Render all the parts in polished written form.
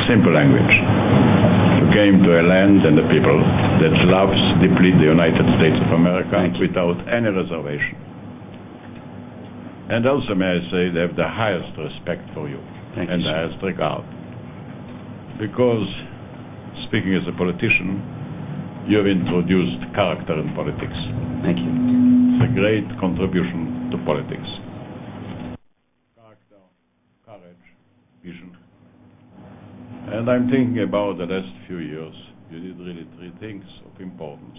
simple language. You came to a land and a people that loves deeply the United States of America without any reservation. And also, may I say, they have the highest respect for you and the highest regard. Because, speaking as a politician, you have introduced character in politics. Thank you. It's a great contribution to politics. Character, courage, vision. And I'm thinking about the last few years. You did really three things of importance.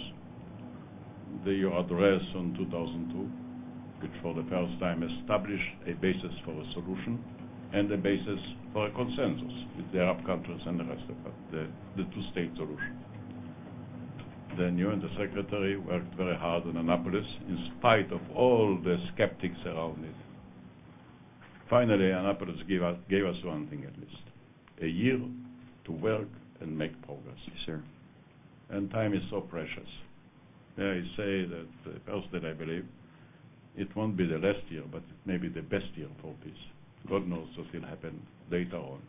Your address on 2002, which for the first time established a basis for a solution and a basis for a consensus with the Arab countries and the rest of it, the two-state solution. Then you and the Secretary worked very hard on Annapolis in spite of all the skeptics around it. Finally, Annapolis gave us one thing at least. A year to work and make progress. Yes, sir. And time is so precious. I say that personally I believe it won't be the last year, but it may be the best year for peace. God knows what will happen later on.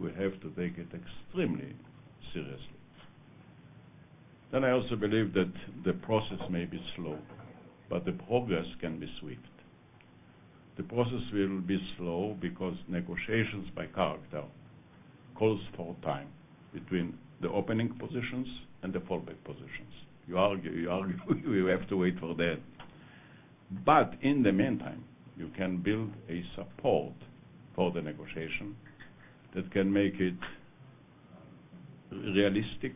We have to take it extremely seriously. Then I also believe that the process may be slow, but the progress can be swift. The process will be slow because negotiations by character calls for time between the opening positions and the fallback positions. You argue, you have to wait for that. But in the meantime, you can build a support for the negotiation that can make it realistic,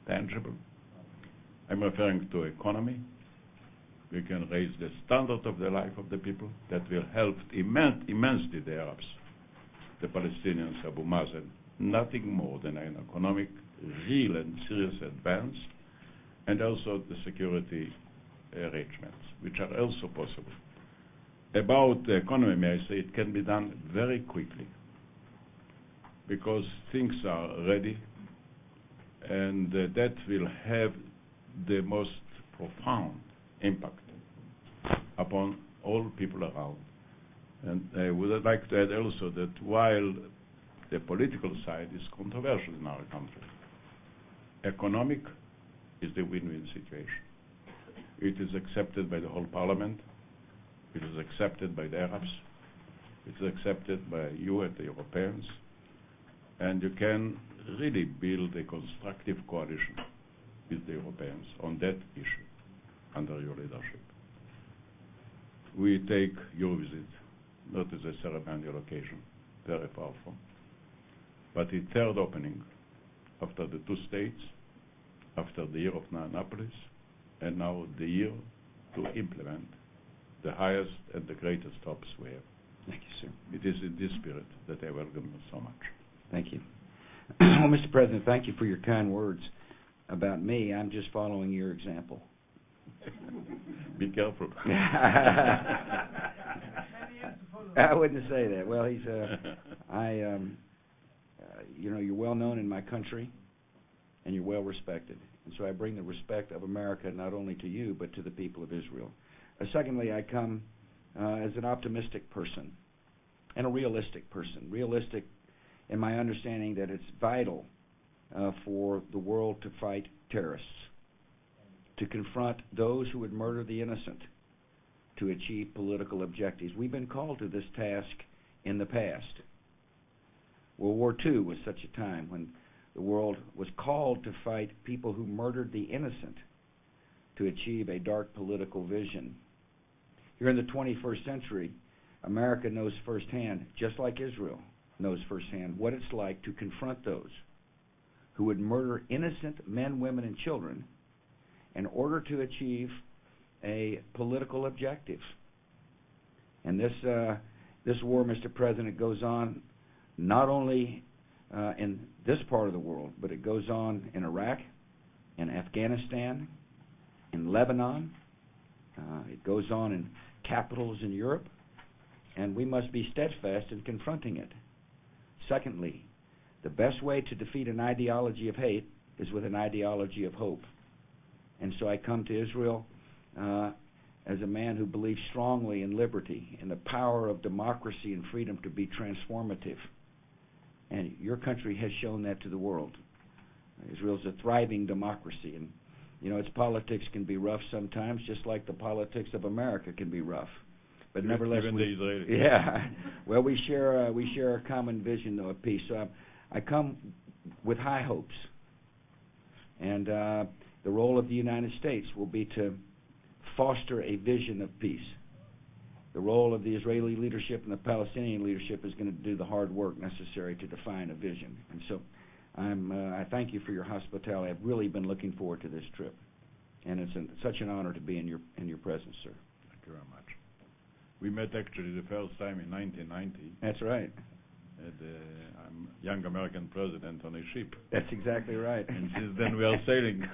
tangible. I'm referring to economy. We can raise the standard of the life of the people. That will help immensely the Arabs, the Palestinians, Abu Mazen. Nothing more than an economic, real and serious advance, and also the security arrangements, which are also possible. About the economy, may I say, it can be done very quickly because things are ready, and that will have the most profound impact upon all people around. And I would like to add also that while the political side is controversial in our country, economic is the win-win situation. It is accepted by the whole parliament. It is accepted by the Arabs. It is accepted by you and the Europeans. And you can really build a constructive coalition with the Europeans on that issue under your leadership. We take your visit not as a ceremonial occasion, very far from, but a third opening after the two states, after the year of Annapolis, and now the year to implement the highest and the greatest hopes we have. Thank you, sir. It is in this spirit that I welcome you so much. Thank you. Well, Mr. President, thank you for your kind words about me. I'm just following your example. Be careful. I wouldn't say that. Well, you're well known in my country, and you're well respected. And so I bring the respect of America not only to you, but to the people of Israel. Secondly, I come as an optimistic person and a realistic person. Realistic in my understanding that it's vital for the world to fight terrorists, to confront those who would murder the innocent, to achieve political objectives. We've been called to this task in the past. World War II was such a time when the world was called to fight people who murdered the innocent to achieve a dark political vision. Here in the 21st century, America knows firsthand, just like Israel knows firsthand, what it's like to confront those who would murder innocent men, women, and children in order to achieve a political objective. And this war, Mr. President, goes on not only in this part of the world, but it goes on in Iraq, in Afghanistan, in Lebanon. It goes on in capitals in Europe, and we must be steadfast in confronting it. Secondly, the best way to defeat an ideology of hate is with an ideology of hope. And so I come to Israel as a man who believes strongly in liberty, in the power of democracy and freedom to be transformative. And your country has shown that to the world. Israel's a thriving democracy, and you know its politics can be rough sometimes, just like the politics of America can be rough. But nevertheless, even the Israelis. yeah. Well, we share a common vision though of peace. So I come with high hopes, and the role of the United States will be to foster a vision of peace. The role of the Israeli leadership and the Palestinian leadership is going to do the hard work necessary to define a vision. And so I thank you for your hospitality. I've really been looking forward to this trip, and it's such an honor to be in your presence, sir. Thank you very much. We met actually the first time in 1990. That's right. I'm young American president on a ship. That's exactly right. And since then we are sailing.